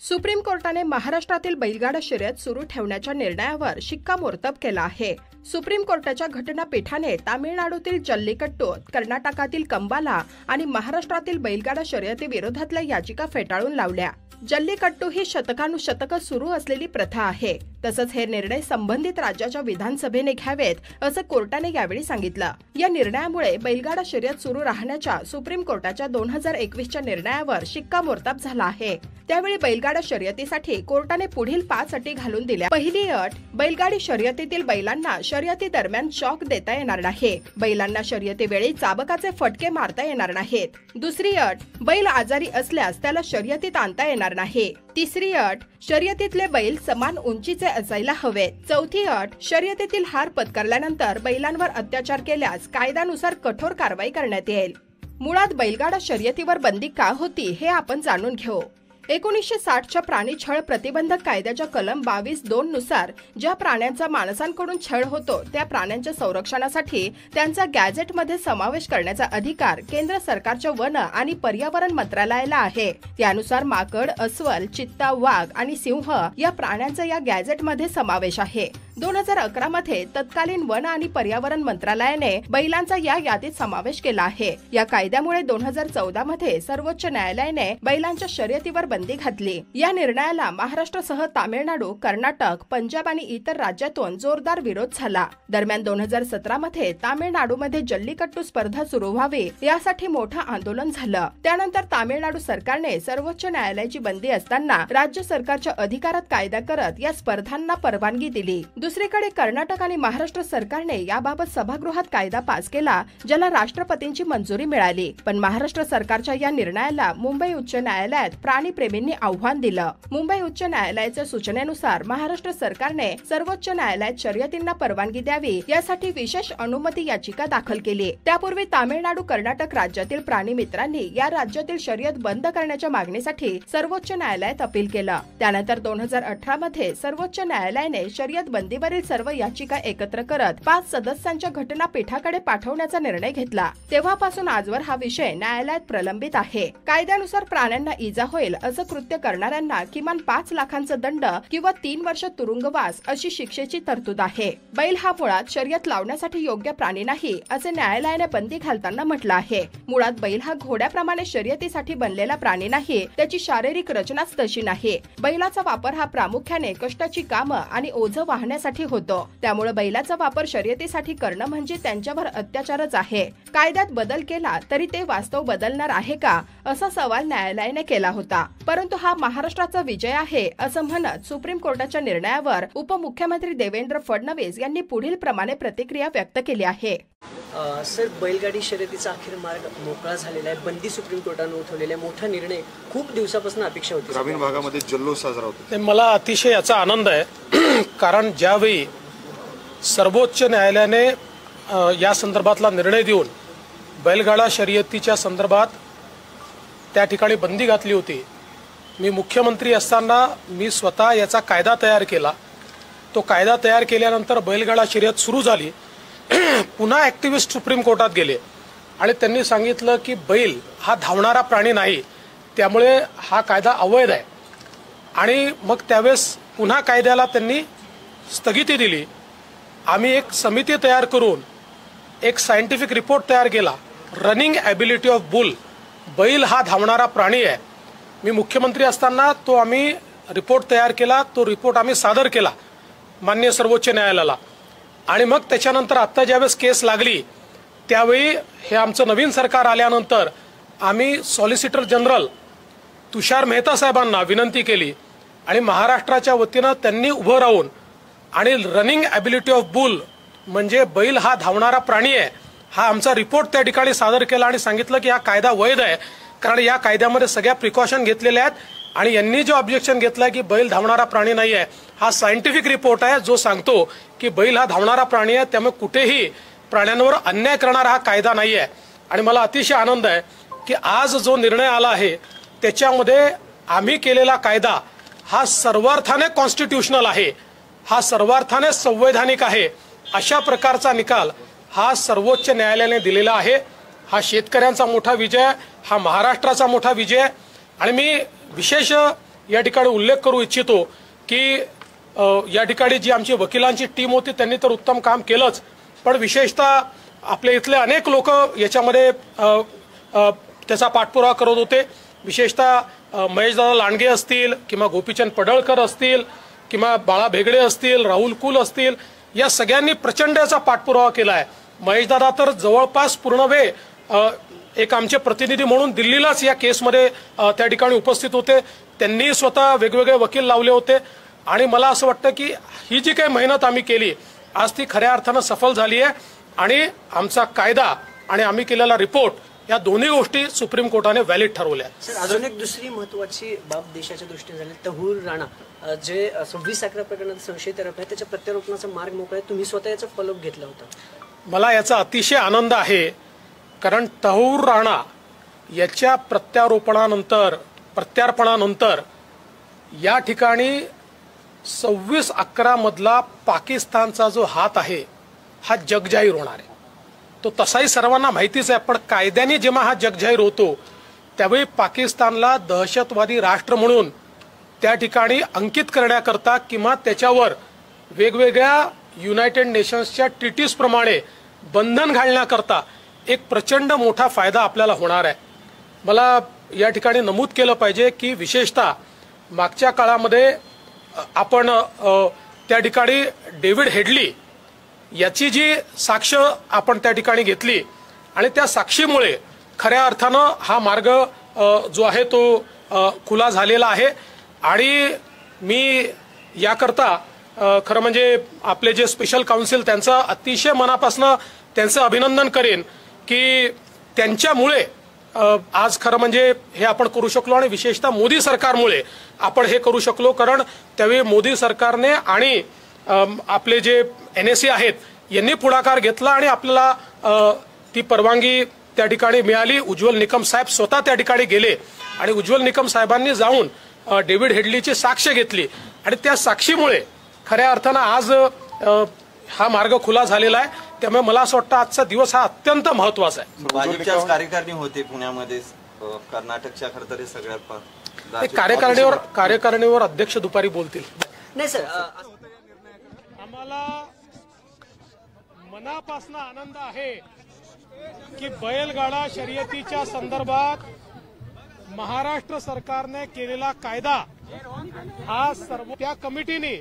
Supreme कोर्टाने महाराष्ट्रातील बैलगाडा शर्यत सुरू ठेवण्याच्या निर्णयावर शिक्कामोर्तब केला आहे। सुप्रीम कोर्टाच्या घटनापीठाने तामिळनाडूतील जल्लीकट्टू, कर्नाटकातील कंबाला आणि महाराष्ट्रातील बैलगाडा शर्यती विरोधातल्या याचिका फेटाळून लावल्या। जल्लीकट्टू ही शतकानुशतक सुरू असलेली प्रथा आहे। तसंच हे निर्णय संबंधित राज्याच्या विधानसभेने घ्यावेत असं कोर्टाने यावेळी सांगितलं। या निर्णयामुळे बैलगाडा शर्यत सुरू राहण्याच्या सुप्रीम कोर्टाच्या 2021च्या निर्णयावर शिक्कामोर्तब झाला आहे। त्यावेळी बैलगाडा शर्यतीसाठी कोर्टाने पुढील 5 अटी घालून दिल्या। पहिली अट, बैलगाडी शर्यतीतील बैलांना शर्यती दरम्यान शॉक देता येणार नाही। बैलांना शर्यतीवेळी चाबकाचे फटके मारता येणार नाहीत। दुसरी अट, बैल आजारी असल्यास त्याला शर्यतीत आणता येणार नाही। तिसरी अट, शर्यतीतले बैल समान उंचीचे असायला हवेत। चौथी अट, शर्यतीतील हार पत्करल्यानंतर बैलांवर अत्याचार केल्यास कायद्यानुसार कठोर कारवाई करण्यात येईल। मुळात बैलगाडा शर्यतीवर बंदी का होती हे आपण जाणून घेऊ। 1960च्या प्राणी छळ प्रतिबंधक कायद्याच्या कलम 22(2) नुसार ज्या प्राण्यांचा माणसांकडून छळ होतो त्या प्राण्यांच्या संरक्षणासाठी त्यांचा गॅझेटमध्ये समावेश करण्याचा अधिकार केंद्र सरकारच्या वन आणि पर्यावरण मंत्रालयाला आहे। त्यानुसार माकड, अस्वल, चित्ता, वाघ आणि सिंह या प्राण्यांचा या गॅझेटमध्ये समावेश आहे। 2011 मध्ये तत्कालीन वन आणि पर्यावरण मंत्रालयाने बैलांचा या यादीत समावेश केला आहे। या कायद्यामुळे 2014 मध्ये सर्वोच्च न्यायालयाने बैलांच्या शर्यतीवर बंदी घातली। या निर्णयाला महाराष्ट्रासह तामिळनाडू, कर्नाटक, पंजाब आणि इतर राज्यातून जोरदार विरोध झाला। दरम्यान 2017 मध्ये तामिळनाडूमध्ये जल्लीकट्टू स्पर्धा सुरू व्हावी यासाठी मोठं आंदोलन झालं। त्यानंतर तामिळनाडू सरकारने सर्वोच्च न्यायालयाची बंदी असताना राज्य सरकारच्या अधिकारात कायदा करत या स्पर्धांना परवानगी दिली। दुसरीकडे कर्नाटक आणि महाराष्ट्र सरकारने याबाबत सभागृहात कायदा पास केला, ज्याला राष्ट्रपतींची मंजुरी मिळाली। पण महाराष्ट्र सरकारच्या या निर्णयाला मुंबई उच्च न्यायालयात प्राणीप्रेमींनी आव्हान दिलं। मुंबई उच्च न्यायालयाच्या सूचनेनुसार महाराष्ट्र सरकारने सर्वोच्च न्यायालयात शर्यतींना परवानगी द्यावी यासाठी विशेष अनुमती याचिका दाखल केली। त्यापूर्वी तामिळनाडू, कर्नाटक राज्यातील प्राणी मित्रांनी या राज्यातील शर्यत बंद करण्याच्या मागणीसाठी सर्वोच्च न्यायालयात अपील केलं। त्यानंतर 2018 मध्ये सर्वोच्च न्यायालयाने शर्यत बंदीवरील सर्व याचिका एकत्र करत 5 सदस्यांच्या घटनापीठाकडे पाठवण्याचा निर्णय घेतला। तेव्हापासून आजवर हा विषय न्यायालयात प्रलंबित आहे। कायद्यानुसार प्राण्यांना इजा होईल असं कृत्य करणाऱ्यांना किमान 5 लाखांचा दंड किंवा 3 वर्ष तुरुंगवास अशी शिक्षेची तरतूद आहे। बैल हा मुळात शर्यत लावण्यासाठी योग्य प्राणी नाही असे न्यायालयाने बंदी घालताना म्हटलं आहे। मुळात बैल हा घोड्याप्रमाणे शर्यतीसाठी बनलेला प्राणी नाही, त्याची शारीरिक रचनाच तशी नाही। बैलाचा वापर हा प्रामुख्याने कष्टाची कामं आणि ओझं वाहण्यासाठी होतो। त्यामुळे बैलाचा वापर शर्यतीसाठी करणं म्हणजे त्यांच्यावर अत्याचारच आहे। कायद्यात बदल केला तरी ते वास्तव बदलणार आहे का असा सवाल न्यायालयाने केला होता। परंतु हा महाराष्ट्राचा विजय आहे असं म्हणत सुप्रीम कोर्टाच्या निर्णयावर उपमुख्यमंत्री देवेंद्र फडणवीस यांनी पुढील प्रमाणे प्रतिक्रिया व्यक्त केली आहे। सर, बैलगाडी शर्यतीचा अखेर मार्ग मोकळा झालेला आहे। बंदी सुप्रीम कोर्टाने उठवलेला मोठा निर्णय खूप दिवसापासून अपेक्षा होती। ग्रामीण भागामध्ये जल्लोष साजरा होतो। मला अतिशय याचा आनंद आहे, कारण ज्यावेळी सर्वोच्च न्यायालयाने या संदर्भातला निर्णय देऊन बैलगाडा शर्यतीच्या संदर्भात त्या ठिकाणी बंदी घातली होती, मी मुख्यमंत्री असताना मी स्वतः याचा कायदा तयार केला। तो कायदा तयार केल्यानंतर बैलगाडा शर्यत सुरू झाली। पुन्हा ऍक्टिव्हिस्ट सुप्रीम कोर्टात गेले आणि त्यांनी सांगितलं की बैल हा धावणारा प्राणी नाही, त्यामुळे हा कायदा अवैध आहे। आणि मग त्यावेळेस पुन्हा कायद्याला त्यांनी स्थगिती दिली। आम्ही एक समिती तयार करून एक सायंटिफिक रिपोर्ट तयार केला, रनिंग ॲबिलिटी ऑफ बुल, बैल हा धावणारा प्राणी आहे। मी मुख्यमंत्री असताना तो आम्ही रिपोर्ट तयार केला, तो रिपोर्ट आम्ही सादर केला माननीय सर्वोच्च न्यायालयाला। आणि मग त्याच्यानंतर आता ज्यावेळेस केस लागली त्यावेळी हे आमचं नवीन सरकार आल्यानंतर आम्ही सॉलिसिटर जनरल तुषार मेहता साहेबांना विनंती केली आणि महाराष्ट्राच्या वतीनं त्यांनी उभं राहून आणि रनिंग ॲबिलिटी ऑफ बुल म्हणजे बैल हा धावणारा प्राणी आहे हा आमचा रिपोर्ट त्या ठिकाणी सादर केला आणि सांगितलं की हा कायदा वैध आहे, कारण या कायद्यामध्ये सगळ्या प्रिकॉशन घेतलेल्या आहेत। आणि यांनी जो ऑब्जेक्शन घेतलाय की बैल धावणारा प्राणी नाही आहे, हा सायंटिफिक रिपोर्ट आहे जो सांगतो की बैल हा धावणारा प्राणी आहे, त्यामुळे कुठेही प्राण्यांवर अन्याय करणारा हा कायदा नाही आहे। आणि मला अतिशय आनंद आहे की आज जो निर्णय आला आहे त्याच्यामध्ये आम्ही केलेला कायदा हा सर्वार्थाने कॉन्स्टिट्यूशनल आहे, हा सर्वार्थाने संवैधानिक आहे, अशा प्रकारचा निकाल हा सर्वोच्च न्यायालयाने दिलेला आहे। हा शेतकऱ्यांचा मोठा विजय, हा महाराष्ट्राचा मोठा विजय। आणि मी विशेष या ठिकाणी उल्लेख करू इच्छितो की या ठिकाणी जी आमची वकिलांची टीम होती त्यांनी तर उत्तम काम केलंच, पण विशेषतः आपले इथले अनेक लोक याच्यामध्ये त्याचा पाठपुरावा करत होते. विशेषतः महेशदादा लांडगे असतील किंवा गोपीचंद पडळकर असतील किंवा बाळा भेगडे असतील, राहुल कुल असतील, या सगळ्यांनी प्रचंड याचा पाठपुरावा केला आहे. महेशदादा तर जवळपास पूर्ण वेळ एक आमचे प्रतिनिधी म्हणून दिल्लीलाच या केसमध्ये त्या ठिकाणी उपस्थित होते. त्यांनी स्वतः वेगवेगळे वकील लावले होते आणि मला असं वाटतं की ही जी काही मेहनत आम्ही केली आज ती खऱ्या अर्थानं सफल झाली आहे आणि आमचा कायदा आणि आम्ही केलेला रिपोर्ट या दोन्ही गोष्टी सुप्रीम कोर्टाने व्हॅलिड ठरवल्या. सर, अजून एक दुसरी महत्वाची बाब देशाच्या दृष्टीने झाली. तहूर राणा जे 26/11 प्रकरणात संशयित आरोपी आहे त्याच्या प्रत्यारोपणाचा मार्ग मोकळा आहे. तुम्ही स्वतः याचा फॉलोअप घेतला होता. मला याचा अतिशय आनंद आहे, कारण तहूर राणा याच्या प्रत्यार्पणानंतर या ठिकाणी 26/11 मधला पाकिस्तानचा जो हात आहे हा जगजाहीर होणार आहे. तो तसाही सर्वांना माहितीच आहे, पण कायद्याने जेव्हा हा जगजाहीर होतो त्यावेळी पाकिस्तानला दहशतवादी राष्ट्र म्हणून त्या ठिकाणी अंकित करण्याकरता किंवा त्याच्यावर वेगवेगळ्या युनायटेड नेशन्सच्या ट्रिटीज प्रमाणे बंधन घालण्याकरता एक प्रचंड मोठा फायदा आपल्याला होणार आहे. मला या ठिकाणी नमूद केलं पाहिजे की विशेषतः मागच्या काळामध्ये आपण त्या ठिकाणी डेव्हिड हेडली याची जी साक्ष आपण त्या ठिकाणी घेतली आणि त्या साक्षीमुळे खऱ्या अर्थानं हा मार्ग जो आहे तो खुला झालेला आहे. आणि मी याकरता खरं म्हणजे आपले जे स्पेशल काउन्सिल त्यांचं अतिशय मनापासून त्यांचं अभिनंदन करेन की त्यांच्यामुळे आज खरं म्हणजे हे आपण करू शकलो आणि विशेषतः मोदी सरकारमुळे आपण हे करू शकलो. कारण त्यावेळी मोदी सरकारने आणि आपले जे NSA आहेत यांनी पुढाकार घेतला आणि आपल्याला ती परवानगी त्या ठिकाणी मिळाली. उज्ज्वल निकम साहेब स्वतः त्या ठिकाणी गेले आणि उज्ज्वल निकम साहेबांनी जाऊन डेव्हिड हेडलीची साक्ष घेतली आणि त्या साक्षीमुळे खऱ्या अर्थानं आज हा मार्ग खुला झालेला आहे. त्यामुळे मला असं वाटतं आजचा दिवस हा अत्यंत महत्वाचा आहे. भाजपच्या कार्यकारिणी होते पुण्यामध्ये, कर्नाटकच्या खरं तर सगळ्यात कार्यकारिणीवर अध्यक्ष दुपारी बोलतील. नाही सर, आम्हाला मनापासून आनंद आहे की बैलगाडा शर्यतीच्या संदर्भात महाराष्ट्र सरकारने केलेला कायदा हा सर्व त्या कमिटीने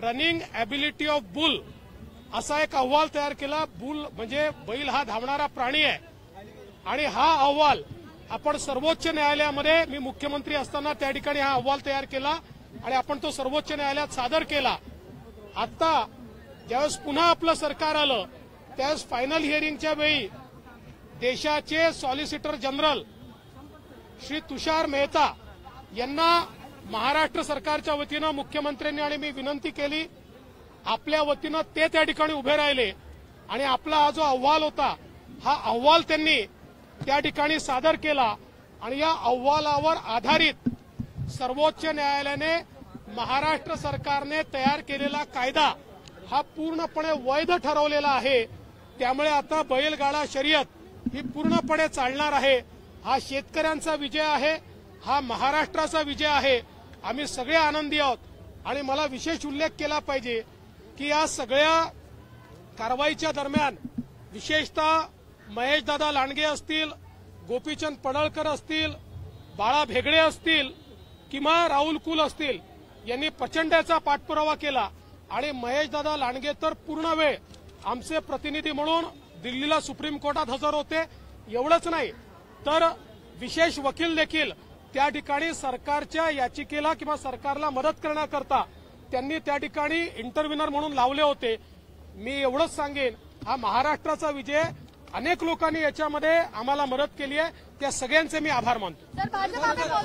रनिंग ॲबिलिटी ऑफ बुल असा एक अहवाल तयार केला. बुल म्हणजे बैल हा धावणारा प्राणी आहे आणि हा अहवाल आपण सर्वोच्च न्यायालयामध्ये, मी मुख्यमंत्री असताना त्या ठिकाणी हा अहवाल तयार केला आणि आपण तो सर्वोच्च न्यायालयात सादर केला. आता ज्यावेळेस पुन्हा आपलं सरकार आलं त्यावेळेस फायनल हिअरिंगच्या वेळी देशाचे सॉलिसिटर जनरल श्री तुषार मेहता यांना महाराष्ट्र सरकारच्या वतीनं मुख्यमंत्र्यांनी आणि मी विनंती केली. आपल्या वतीनं ते त्या ठिकाणी उभे राहिले आणि आपला हा जो अहवाल होता हा अहवाल त्यांनी त्या ठिकाणी सादर केला आणि या अहवालावर आधारित सर्वोच्च न्यायालयाने महाराष्ट्र सरकारने तयार केलेला कायदा हा पूर्णपणे वैध ठरवलेला आहे. त्यामुळे आता बैलगाडा शर्यत ही पूर्णपणे चालणार आहे. हा शेतकऱ्यांचा विजय आहे, हा महाराष्ट्राचा विजय आहे. आम्ही सगळे आनंदी आहोत आणि मला विशेष उल्लेख केला पाहिजे की या सगळ्या कारवाईच्या दरम्यान विशेषतः महेशदादा लांडगे असतील, गोपीचंद पडळकर असतील, बाळा भेगडे असतील किंवा राहुल कुल असतील यांनी प्रचंड याचा पाठपुरावा केला आणि महेशदादा लांडगे तर पूर्ण वेळ आमचे प्रतिनिधी म्हणून दिल्लीला सुप्रीम कोर्टात हजर होते. एवढंच नाही तर विशेष वकील देखील त्या ठिकाणी सरकारच्या याचिकेला किंवा सरकारला मदत करण्याकरता त्यांनी त्या ठिकाणी इंटरव्हिनर म्हणून लावले होते. मी एवढंच सांगेन, हा महाराष्ट्राचा विजय. अनेक लोकांनी याच्यामध्ये आम्हाला मदत केली आहे, त्या सगळ्यांचे मी आभार मानतो.